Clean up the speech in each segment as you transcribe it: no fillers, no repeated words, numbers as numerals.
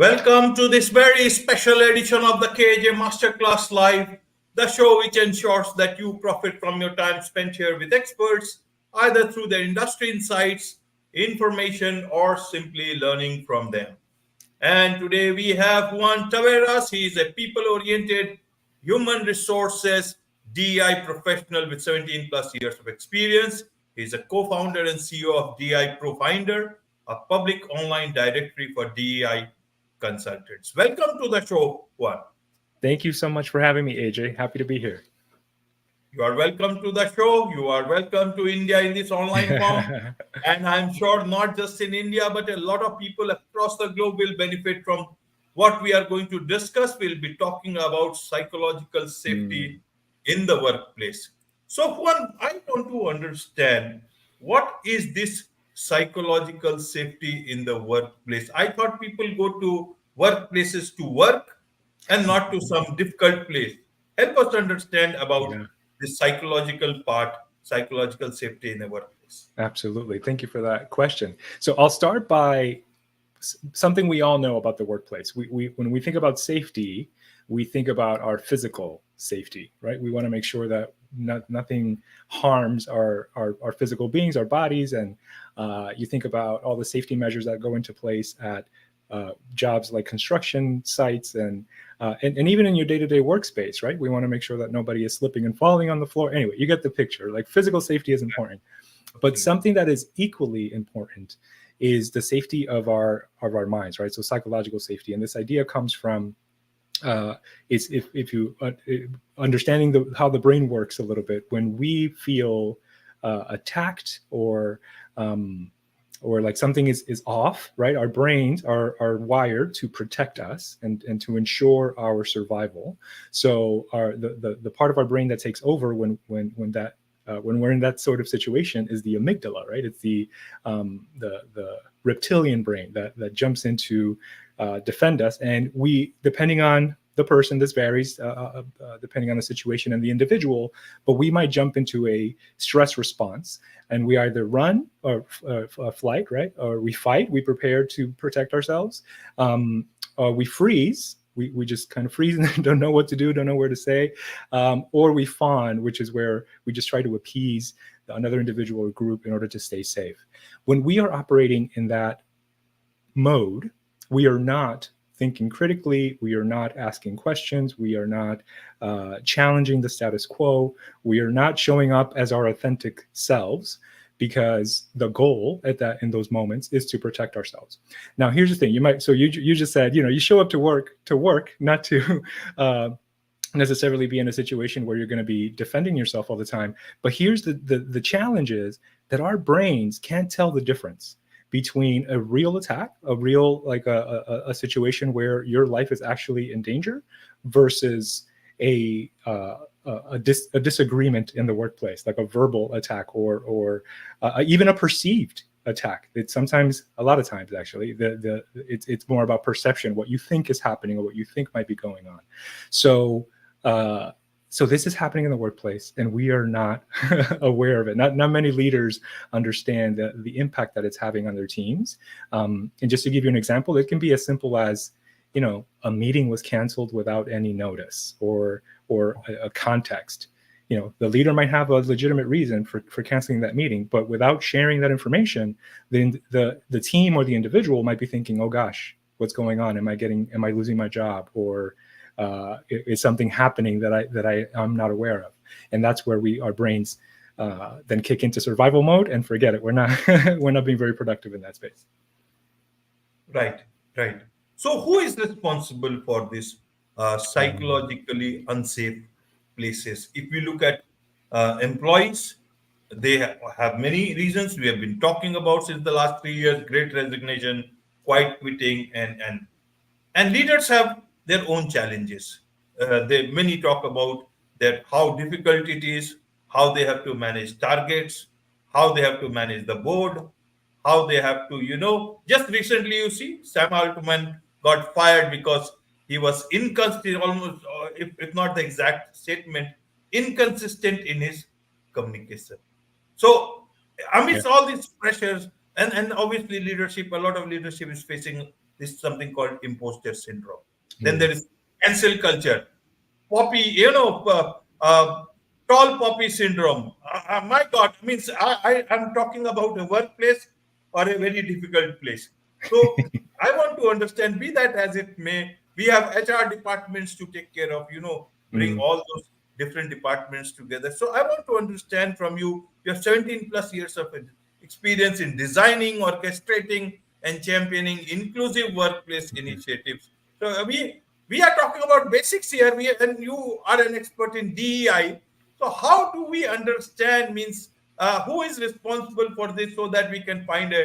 Welcome to this very special edition of the KAJ Masterclass Live, the show which ensures that you profit from your time spent here with experts, either through their industry insights, information, or simply learning from them. And today we have Juan Taveras. He is a people-oriented human resources DEI professional with 17 plus years of experience. He is a co-founder and CEO of DEI Profinder, a public online directory for DEI consultants. Welcome to the show, Juan. Thank you so much for having me, AJ. Happy to be here. You are welcome to the show. You are welcome to India in this online form. And I'm sure not just in India, but a lot of people across the globe will benefit from what we are going to discuss. We'll be talking about psychological safety in the workplace. So, Juan, I want to understand what is this psychological safety in the workplace? I thought people go to workplaces to work and not to some difficult place. Help us understand about the psychological part, psychological safety in the workplace. Absolutely. Thank you for that question. So I'll start by something we all know about the workplace. When we think about safety, we think about our physical safety, right? We want to make sure that nothing harms our physical beings, our bodies. And you think about all the safety measures that go into place at jobs like construction sites and even in your day-to-day workspace, right? We want to make sure that nobody is slipping and falling on the floor. Anyway, you get the picture. Like physical safety is important, but something that is equally important is the safety of our minds, right? So psychological safety, and this idea comes from is if you understanding how the brain works a little bit. When we feel attacked or like something is off, right? Our brains are wired to protect us and to ensure our survival. So the part of our brain that takes over when we're in that sort of situation is the amygdala, right? It's the reptilian brain that jumps in to defend us. And we, depending on the person, this varies depending on the situation and the individual, but we might jump into a stress response and we either run or flight, right? Or we fight, we prepare to protect ourselves, or we freeze. We just kind of freeze and don't know what to do, don't know where to say, or we fawn, which is where we just try to appease another individual or group in order to stay safe. When we are operating in that mode, we are not thinking critically, we are not asking questions, we are not challenging the status quo, we are not showing up as our authentic selves, because the goal in those moments is to protect ourselves. Now, here's the thing: you just said, you show up to work, not to necessarily be in a situation where you're going to be defending yourself all the time. But here's the challenge is that our brains can't tell the difference between a real attack, a real a situation where your life is actually in danger, versus a disagreement in the workplace, like a verbal attack or even a perceived attack. It's a lot of times actually, it's more about perception, what you think is happening or what you think might be going on. So this is happening in the workplace, and we are not aware of it. Not many leaders understand the impact that it's having on their teams. And just to give you an example, it can be as simple as, a meeting was canceled without any notice or a context. The leader might have a legitimate reason for canceling that meeting, but without sharing that information, then the team or the individual might be thinking, oh gosh, what's going on? Am I losing my job? Or is something happening that I'm not aware of? And that's where our brains then kick into survival mode and forget it. We're not being very productive in that space. Right. So who is responsible for this psychologically unsafe places? If we look at employees, they have many reasons we have been talking about since the last 3 years: great resignation, quiet quitting, and leaders have their own challenges. Many talk about how difficult it is, how they have to manage targets, how they have to manage the board, how they have to, just recently you see Sam Altman got fired because he was inconsistent, almost, if not the exact statement, inconsistent in his communication. So amidst all these pressures, and obviously leadership, a lot of leadership is facing this is something called imposter syndrome. Then Yeah. there is cancel culture, poppy, tall poppy syndrome. My God, means I'm talking about a workplace or a very difficult place. So I want to understand, be that as it may, we have HR departments to take care of, bring Mm, all those different departments together. So I want to understand from you, your 17 plus years of experience in designing, orchestrating, and championing inclusive workplace mhm. initiatives. So we are talking about basics here, and you are an expert in DEI. So how do we understand, means who is responsible for this, so that we can find a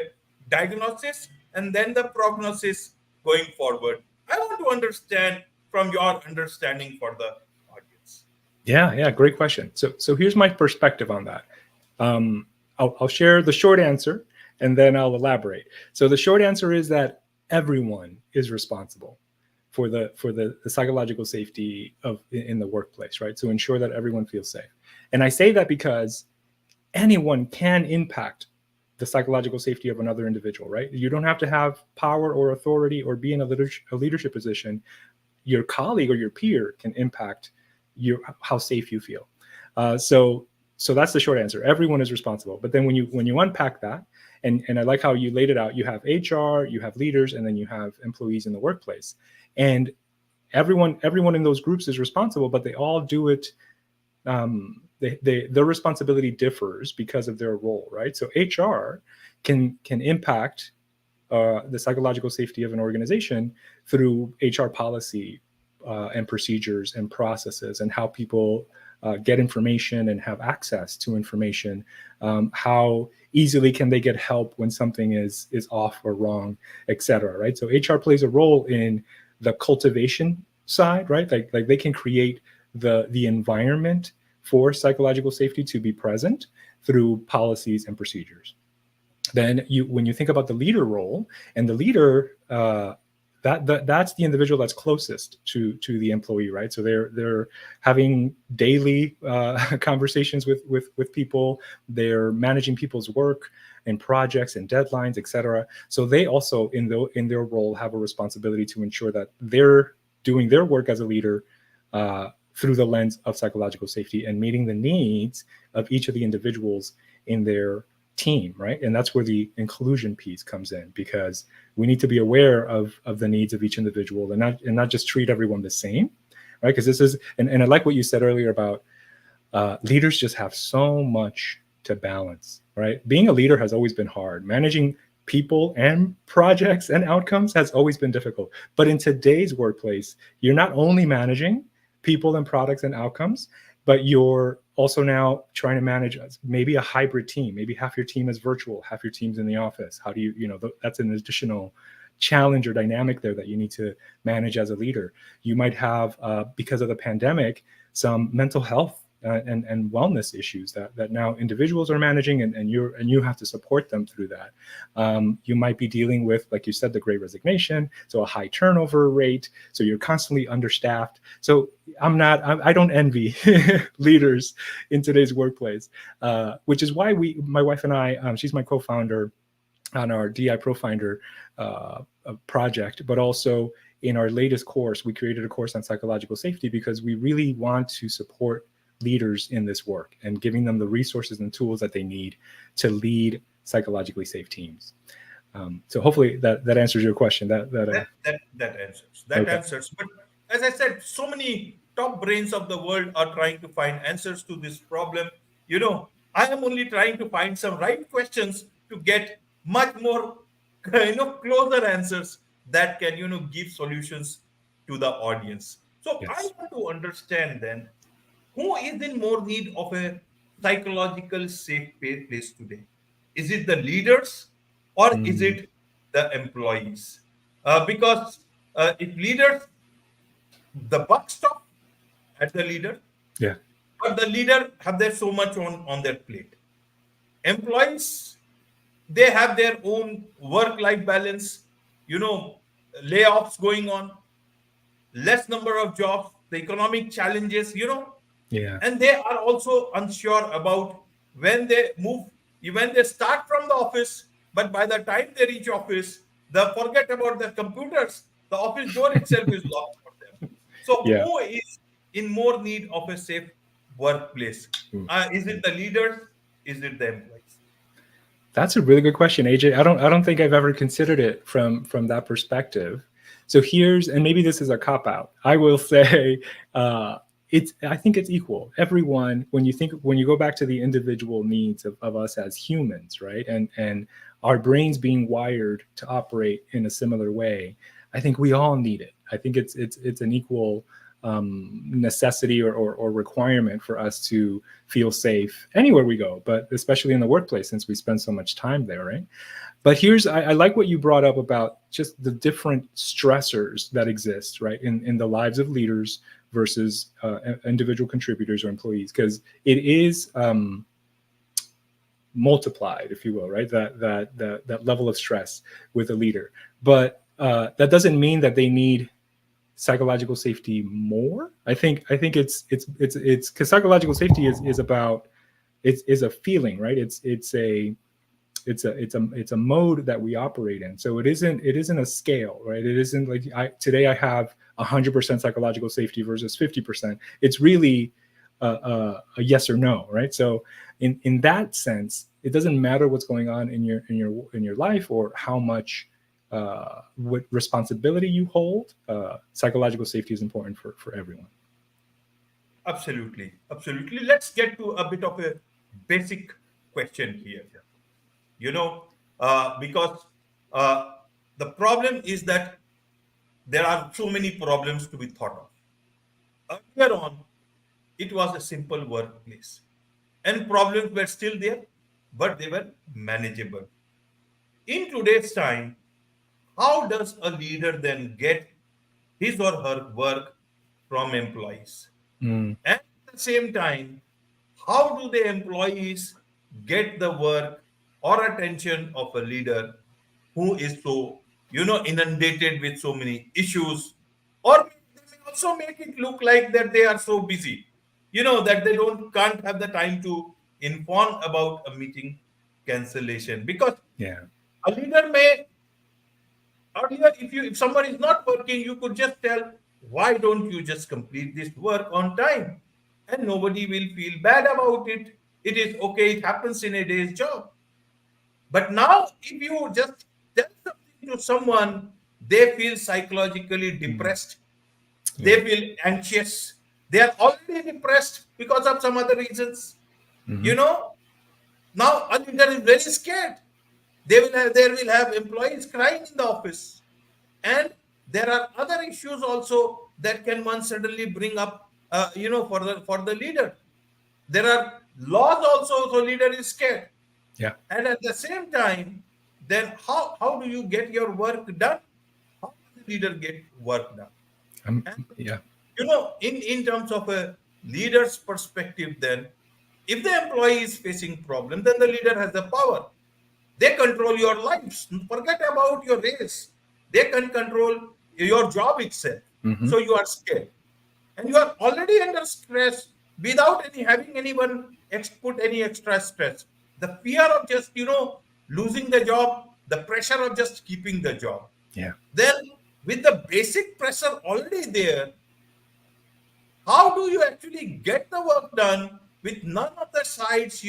diagnosis and then the prognosis going forward? I want to understand from your understanding for the audience. Yeah, yeah, great question. So here's my perspective on that. Um, I'll share the short answer and then I'll elaborate. So the short answer is that everyone is responsible for the psychological safety of in the workplace, right? To ensure that everyone feels safe. And I say that because anyone can impact the psychological safety of another individual, right? You don't have to have power or authority or be in a leadership position. Your colleague or your peer can impact how safe you feel. So that's the short answer. Everyone is responsible. But then when you unpack that, and I like how you laid it out, you have HR, you have leaders, and then you have employees in the workplace, and everyone in those groups is responsible, but they all do it. Their responsibility differs because of their role, right? So HR can impact the psychological safety of an organization through HR policy and procedures and processes and how people get information and have access to information. How easily can they get help when something is off or wrong, et cetera, right? So HR plays a role in the cultivation side, right? Like they can create the environment for psychological safety to be present through policies and procedures. Then when you think about the leader role, and the leader, that's the individual that's closest to the employee, right? So they're having daily conversations with people. They're managing people's work and projects and deadlines, etc. So they also in their role have a responsibility to ensure that they're doing their work as a leader through the lens of psychological safety and meeting the needs of each of the individuals in their team, right? And that's where the inclusion piece comes in, because we need to be aware of the needs of each individual and not just treat everyone the same, right? Because this is, and I like what you said earlier about leaders just have so much to balance, right? Being a leader has always been hard. Managing people and projects and outcomes has always been difficult. But in today's workplace, you're not only managing people and products and outcomes, but you're also now trying to manage maybe a hybrid team. Maybe half your team is virtual, half your team's in the office. How do that's an additional challenge or dynamic there that you need to manage as a leader. You might have, because of the pandemic, some mental health and wellness issues that now individuals are managing, and you have to support them through that. You might be dealing with, like you said, the Great Resignation, so a high turnover rate. So you're constantly understaffed. So I don't envy leaders in today's workplace, which is why my wife and I, she's my co-founder on our DI ProFinder project, but also in our latest course, we created a course on psychological safety because we really want to support leaders in this work and giving them the resources and tools that they need to lead psychologically safe teams. So hopefully that answers your question. That answers. That Okay. answers. But as I said, so many top brains of the world are trying to find answers to this problem. I am only trying to find some right questions to get much more, closer answers that can, give solutions to the audience. So I Yes. want to understand then, who is in more need of a psychological safe place today? Is it the leaders or is Mm, it the employees? Because if leaders, the buck stop at the leader, yeah. but the leader have there so much on their plate. Employees, they have their own work-life balance, you know, layoffs going on, less number of jobs, the economic challenges, Yeah. and they are also unsure about when they move, when they start from the office, but by the time they reach office, The forget about the computers. The office door itself is locked for them. So Yeah. who is in more need of a safe workplace? Mm. Is it the leaders? Is it the employees? That's a really good question, AJ. I don't think I've ever considered it from that perspective. So here's, and maybe this is a cop out. I will say, it's, I think it's equal. Everyone, when you go back to the individual needs of us as humans, right, and our brains being wired to operate in a similar way, I think we all need it. I think it's an equal necessity or requirement for us to feel safe anywhere we go, but especially in the workplace since we spend so much time there, right? But I like what you brought up about just the different stressors that exist, right, in the lives of leaders versus individual contributors or employees, because it is multiplied, if you will, right? That level of stress with a leader, but that doesn't mean that they need psychological safety more. I think it's because psychological safety is about, it's is a feeling, right? It's a mode that we operate in. So it isn't a scale, right? It isn't like today I have 100% psychological safety versus 50%. It's really a yes or no, right? So in that sense, it doesn't matter what's going on in your life or how much what responsibility you hold. Psychological safety is important for everyone. Absolutely, absolutely. Let's get to a bit of a basic question here. Because uh, the problem is that there are so many problems to be thought of. Earlier on, it was a simple workplace, and problems were still there, but they were manageable. In today's time, how does a leader then get his or her work from employees? Mm, And at the same time, how do the employees get the work or attention of a leader who is so, inundated with so many issues? Or they may also make it look like that they are so busy, that they can't have the time to inform about a meeting cancellation. Because yeah. a leader may earlier, if someone is not working, you could just tell, why don't you just complete this work on time? And nobody will feel bad about it. It is okay, it happens in a day's job. But now, if you just tell something to someone, they feel psychologically Mm, depressed, yeah. they feel anxious, they are already depressed because of some other reasons. Hmm. You know, now a leader is very scared. They will have employees crying in the office. And there are other issues also that can one suddenly bring up, for the leader. There are laws also, so leader is scared. Yeah. And at the same time, then how do you get your work done? How does the leader get work done? And Yeah. in terms of a leader's perspective, then if the employee is facing problem, then the leader has the power. They control your lives. Forget about your race. They can control your job itself. Hmm. So you are scared. And you are already under stress without any having anyone put any extra stress. The fear of just, losing the job, the pressure of just keeping the job. Yeah. Then with the basic pressure already there, how do you actually get the work done with none of the sides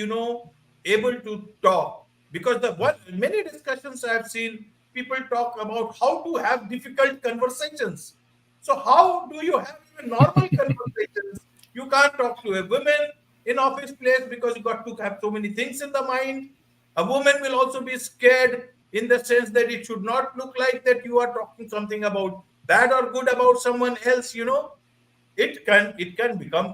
able to talk? Because the one many discussions I've seen, people talk about how to have difficult conversations. So how do you have even normal conversations? You can't talk to a woman in office place because you got to have so many things in the mind. A woman will also be scared in the sense that it should not look like that you are talking something about bad or good about someone else. It can become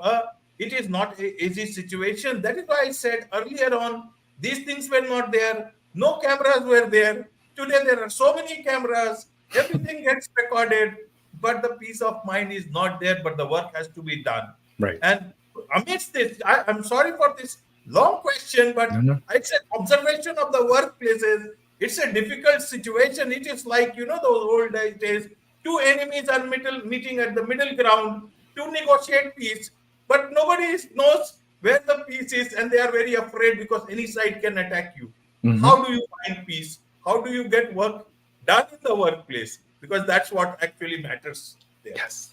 it is not a easy situation. That is why I said earlier on, these things were not there, no cameras were there. Today there are so many cameras, everything gets recorded, but the peace of mind is not there, but the work has to be done. Right. And amidst this, I'm sorry for this long question, No, but no. it's an observation of the workplaces. It's a difficult situation. It is like, those old days, two enemies are meeting at the middle ground to negotiate peace, but nobody knows where the peace is, and they are very afraid because any side can attack you. Hmm. How do you find peace? How do you get work done in the workplace, because that's what actually matters there. Yes.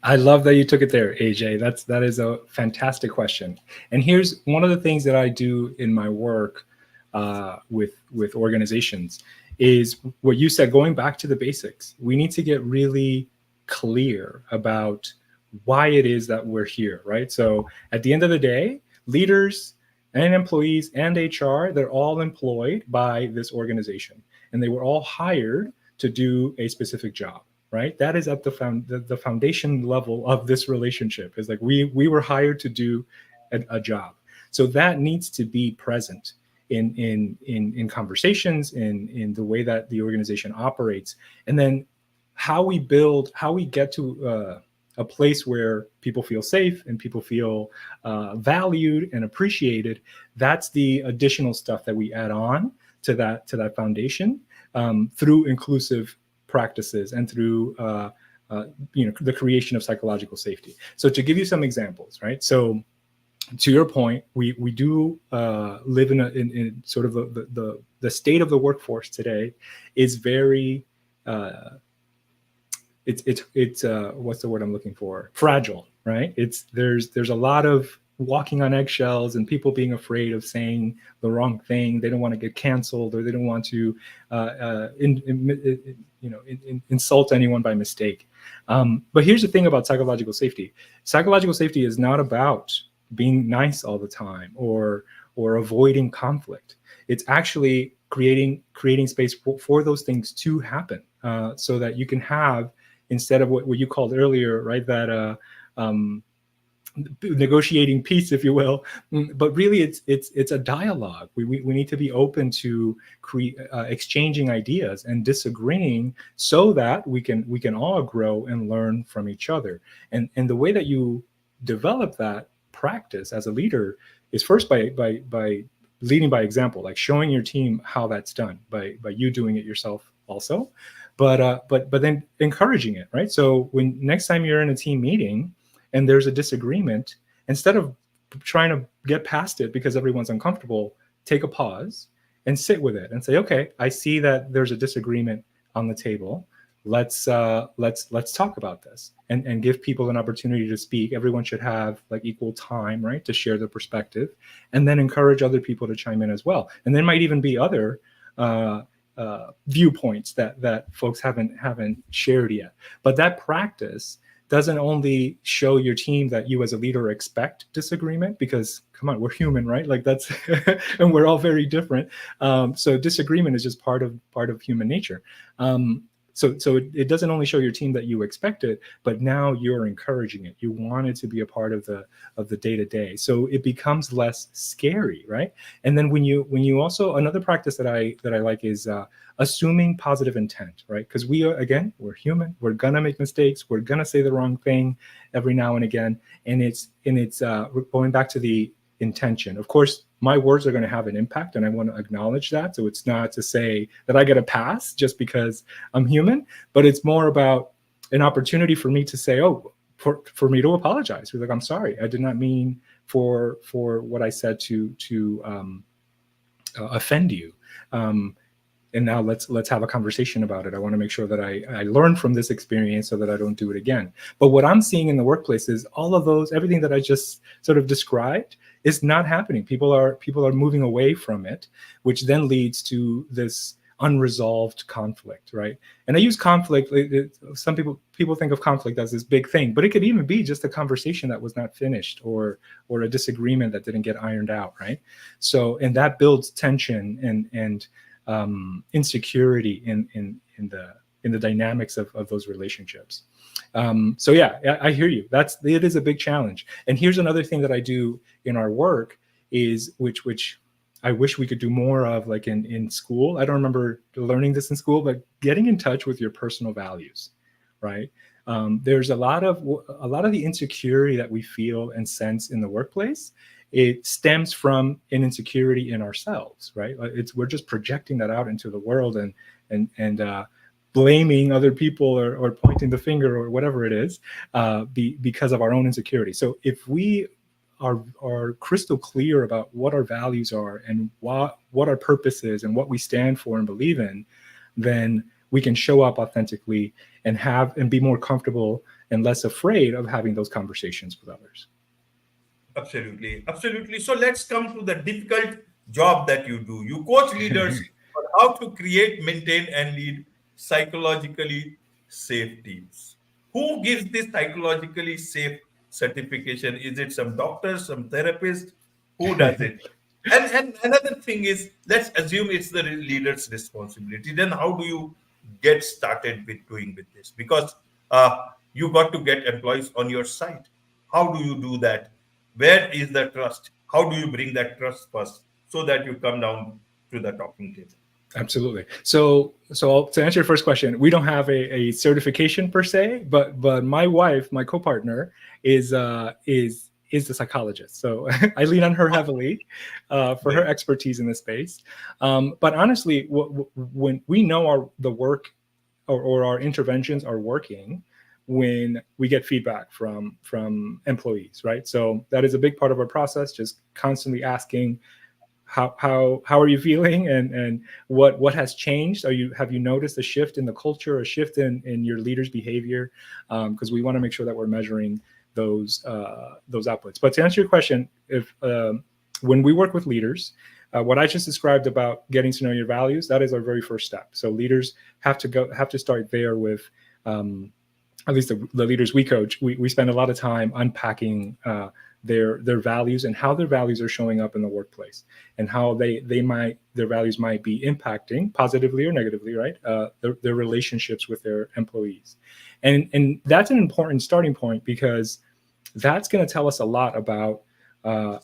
I love that you took it there, AJ. That is a fantastic question. And here's one of the things that I do in my work with organizations is what you said. Going back to the basics, we need to get really clear about why it is that we're here, right? So at the end of the day, leaders and employees and HR, they're all employed by this organization, and they were all hired to do a specific job, right? That is at the foundation level of this relationship. Is like we were hired to do a job, so that needs to be present in conversations, in the way that the organization operates, and then how we get to a place where people feel safe and people feel valued and appreciated. That's the additional stuff that we add on to that foundation through inclusive practices and through the creation of psychological safety. So to give you some examples, right? So to your point, we do live in sort of the state of the workforce today is very it's what's the word I'm looking for? Fragile, right? There's a lot of walking on eggshells and people being afraid of saying the wrong thing. They don't want to get canceled, or they don't want to insult anyone by mistake. But here's the thing about psychological safety. Psychological safety is not about being nice all the time or avoiding conflict. It's actually creating space for those things to happen, so that you can have, instead of what you called earlier, right, that negotiating peace, if you will, but really it's a dialogue. We need to be open to exchanging ideas and disagreeing, so that we can all grow and learn from each other. And the way that you develop that practice as a leader is first by leading by example, like showing your team how that's done by you doing it yourself also, but then encouraging it, right? So when next time you're in a team meeting and there's a disagreement, instead of trying to get past it because everyone's uncomfortable, take a pause and sit with it and say, okay, I see that there's a disagreement on the table. Let's talk about this, and give people an opportunity to speak. Everyone should have like equal time, right, to share their perspective, and then encourage other people to chime in as well. And there might even be other viewpoints that folks haven't shared yet. But that practice doesn't only show your team that you as a leader expect disagreement, because come on, we're human, right? Like that's and we're all very different. So disagreement is just part of human nature. So it doesn't only show your team that you expect it, but now you're encouraging it. You want it to be a part of the day to day. So it becomes less scary, right? And then when you also, another practice that I like is assuming positive intent, right? Because we're human. We're gonna make mistakes. We're gonna say the wrong thing every now and again. And it's going back to the intention. Of course, my words are going to have an impact, and I want to acknowledge that. So it's not to say that I get a pass just because I'm human, but it's more about an opportunity for me to say, oh, for me to apologize. Like, I'm sorry, I did not mean for what I said to offend you. And now let's have a conversation about it. I want to make sure that I learn from this experience so that I don't do it again. But what I'm seeing in the workplace is all of those, everything that I just sort of described is not happening. People are moving away from it, which then leads to this unresolved conflict, right? And I use conflict. Some people think of conflict as this big thing, but it could even be just a conversation that was not finished, or a disagreement that didn't get ironed out, right? So, and that builds tension and insecurity in the dynamics of those relationships. So yeah, I hear you. It is a big challenge. And here's another thing that I do in our work is which I wish we could do more of, like in school. I don't remember learning this in school, but getting in touch with your personal values, right? There's a lot of the insecurity that we feel and sense in the workplace. It stems from an insecurity in ourselves, right? We're just projecting that out into the world and blaming other people or pointing the finger or whatever it is because of our own insecurity. So if we are crystal clear about what our values are and what our purpose is and what we stand for and believe in, then we can show up authentically and be more comfortable and less afraid of having those conversations with others. Absolutely, absolutely. So let's come to the difficult job that you do. You coach leaders on how to create, maintain, and lead psychologically safe teams. Who gives this psychologically safe certification? Is it some doctor, some therapist? Who does it? And another thing is, let's assume it's the leader's responsibility. Then how do you get started with doing with this? Because you got to get employees on your side. How do you do that? Where is the trust? How do you bring that trust first so that you come down to the talking table? Absolutely. So to answer your first question, we don't have a certification per se, but my wife, my co-partner, is the psychologist. So I lean on her heavily for her Great. expertise in this space. But honestly, when we know the work or our interventions are working, when we get feedback from employees, right? So that is a big part of our process. Just constantly asking, how are you feeling, and what has changed? Have you noticed a shift in the culture, a shift in your leaders' behavior? Because we want to make sure that we're measuring those outputs. But to answer your question, if when we work with leaders, what I just described about getting to know your values, that is our very first step. So leaders have to start there with. At least the leaders we coach, we spend a lot of time unpacking their values and how their values are showing up in the workplace, and how their values might be impacting positively or negatively, right? Their relationships with their employees, and that's an important starting point, because that's going to tell us a lot about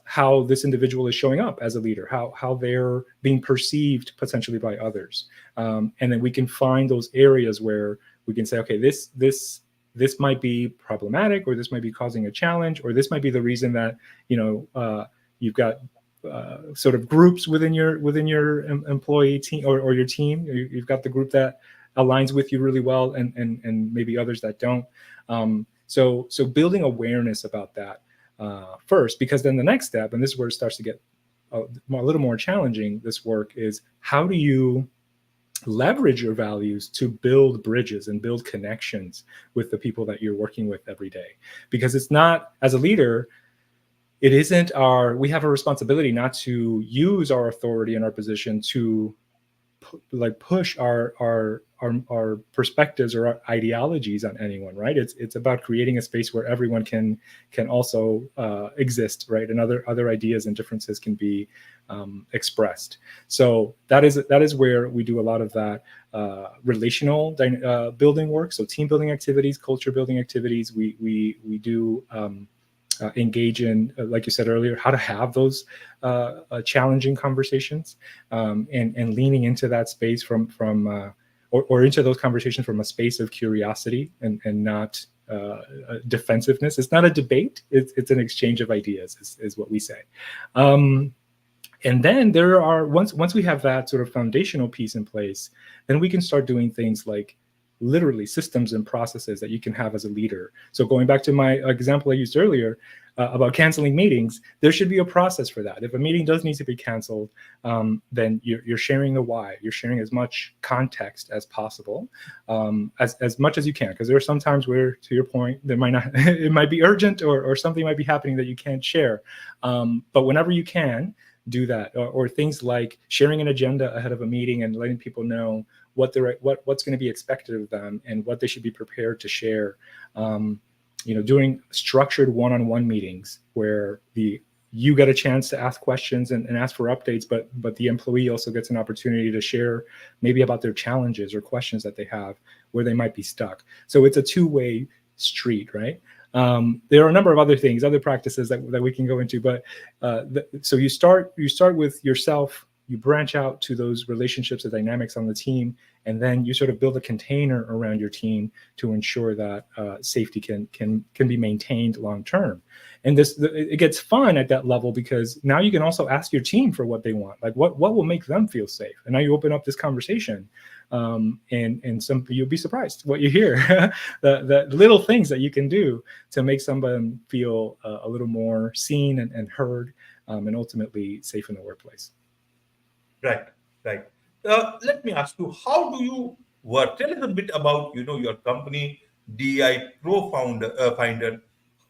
how this individual is showing up as a leader, how they're being perceived potentially by others, and then we can find those areas where we can say, okay, this might be problematic, or this might be causing a challenge, or this might be the reason that you've got sort of groups within your employee team or your team. You've got the group that aligns with you really well, and maybe others that don't. So building awareness about that first, because then the next step, and this is where it starts to get a little more challenging, this work is, how do you leverage your values to build bridges and build connections with the people that you're working with every day? Because it's not, as a leader, it isn't we have a responsibility not to use our authority and our position to push our perspectives or our ideologies on anyone, right? It's about creating a space where everyone can also exist, right? And other ideas and differences can be expressed. So that is where we do a lot of that relational building work. So team building activities, culture building activities. We do engage in, like you said earlier, how to have those challenging conversations, and leaning into that space or into those conversations from a space of curiosity and not defensiveness. It's not a debate. It's an exchange of ideas, is what we say. And then once we have that sort of foundational piece in place, then we can start doing things like literally systems and processes that you can have as a leader. So going back to my example I used earlier about canceling meetings, there should be a process for that. If a meeting does need to be canceled, then you're sharing the why. You're sharing as much context as possible, as much as you can, because there are some times where, to your point, there might not it might be urgent, or something might be happening that you can't share. But whenever you can, do that, or things like sharing an agenda ahead of a meeting and letting people know what's going to be expected of them and what they should be prepared to share. Doing structured one-on-one meetings where you get a chance to ask questions and ask for updates, but the employee also gets an opportunity to share maybe about their challenges or questions that they have where they might be stuck. So it's a two-way street, right? There are a number of other things, other practices that we can go into, but so you start with yourself, you branch out to those relationships and dynamics on the team, and then you sort of build a container around your team to ensure that safety can be maintained long term. And it gets fun at that level, because now you can also ask your team for what they want, like what will make them feel safe. And now you open up this conversation, and you'll be surprised what you hear, the little things that you can do to make someone feel a little more seen and heard, and ultimately safe in the workplace. Right, right. let me ask you, how do you work? Tell us a bit about your company, DI Pro Finder.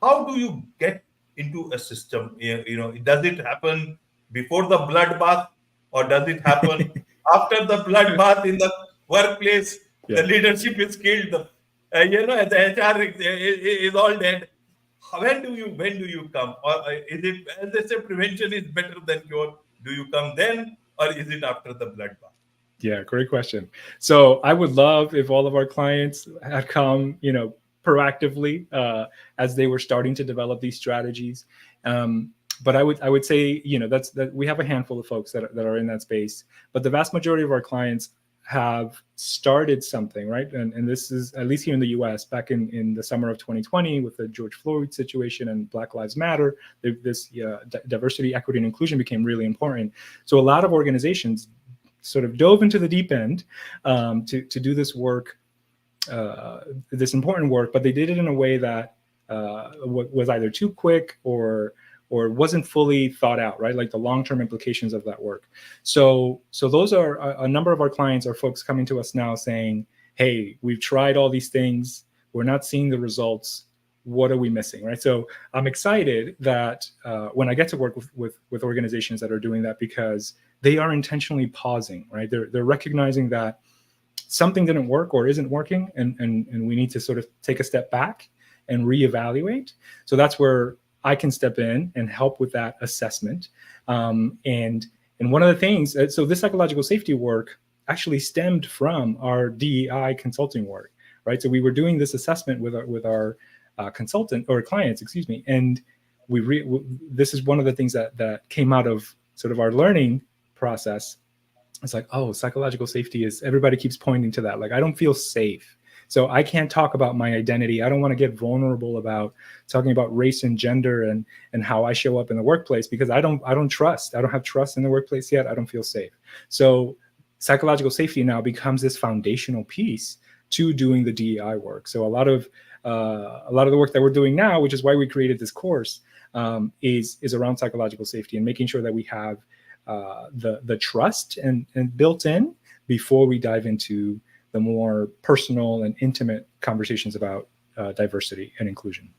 How do you get into a system? Does it happen before the bloodbath, or does it happen after the bloodbath in the workplace? The Yeah. leadership is killed. The HR is all dead. When do you come? Or is it, as they say, prevention is better than cure? Do you come then, or is it after the bloodbath? Yeah, great question. So I would love if all of our clients had come, proactively as they were starting to develop these strategies. But I would say, that's that we have a handful of folks that are in that space, but the vast majority of our clients have started something, right? And this is, at least here in the US, back in the summer of 2020 with the George Floyd situation and Black Lives Matter, this diversity, equity, and inclusion became really important. So a lot of organizations sort of dove into the deep end to do this work, this important work, but they did it in a way that was either too quick or wasn't fully thought out, right? Like the long-term implications of that work. So those are a number of our clients are folks coming to us now saying, hey, we've tried all these things, we're not seeing the results. What are we missing, right? So I'm excited that when I get to work with organizations that are doing that, because they are intentionally pausing, right? They're recognizing that something didn't work or isn't working, and we need to sort of take a step back and reevaluate. So that's where I can step in and help with that assessment. And one of the things, so this psychological safety work actually stemmed from our DEI consulting work, right? So we were doing this assessment with our consultant or clients, excuse me, and this is one of the things that came out of sort of our learning process. It's like, oh, psychological safety is, everybody keeps pointing to that. Like, I don't feel safe. So I can't talk about my identity. I don't want to get vulnerable about talking about race and gender and how I show up in the workplace, because I don't trust. I don't have trust in the workplace yet. I don't feel safe. So psychological safety now becomes this foundational piece to doing the DEI work. So a lot of the work that we're doing now, which is why we created this course, is around psychological safety and making sure that we have the trust and built in before we dive into the more personal and intimate conversations about diversity and inclusion.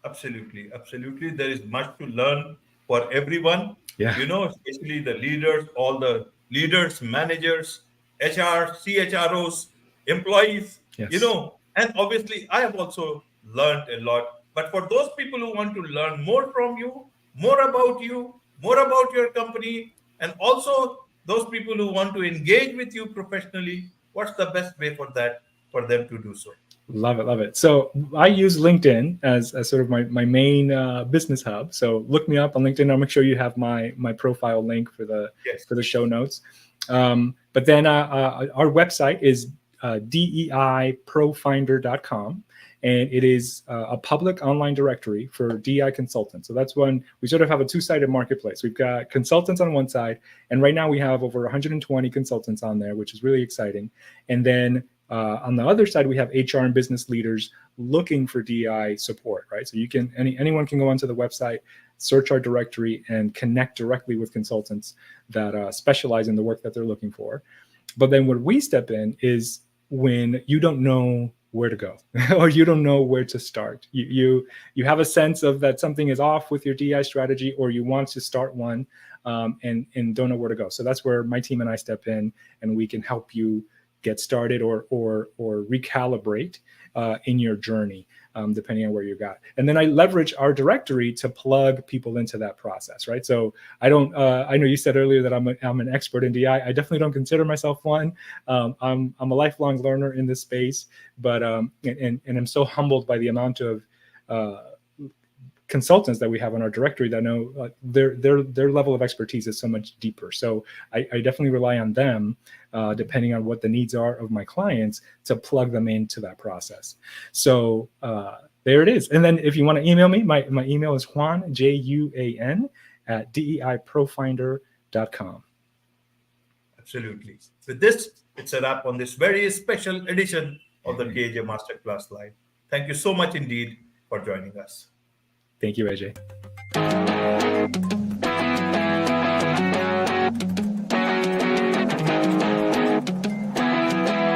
Absolutely, absolutely. There is much to learn for everyone, Yeah. Especially the leaders, all the leaders, managers, HR, CHROs, employees, Yes. and obviously I have also learned a lot. But for those people who want to learn more from you, more about your company, and also those people who want to engage with you professionally, what's the best way for them to do so? Love it, love it. So I use LinkedIn as sort of my main business hub. So look me up on LinkedIn. I'll make sure you have my profile link for Yes. the show notes. But then our website is deiprofinder.com, and it is a public online directory for DEI consultants. So that's when we sort of have a two-sided marketplace. We've got consultants on one side, and right now we have over 120 consultants on there, which is really exciting. And then on the other side, we have HR and business leaders looking for DEI support, right? So anyone can go onto the website, search our directory, and connect directly with consultants that specialize in the work that they're looking for. But then what we step in is when you don't know where to go or you don't know where to start. You have a sense of that something is off with your DEI strategy, or you want to start one and don't know where to go. So that's where my team and I step in, and we can help you get started or recalibrate in your journey, depending on where you got. And then I leverage our directory to plug people into that process, right? So I don't. I know you said earlier that I'm an expert in DI. I definitely don't consider myself one. I'm a lifelong learner in this space, but and I'm so humbled by the amount of consultants that we have on our directory that know their level of expertise is so much deeper. So I definitely rely on them, depending on what the needs are of my clients, to plug them into that process. So there it is. And then if you want to email me, my email is Juan, Juan, at deiprofinder.com. Absolutely. With this, it's a wrap on this very special edition of the KAJ Masterclass Live. Thank you so much indeed for joining us. Thank you, AJ.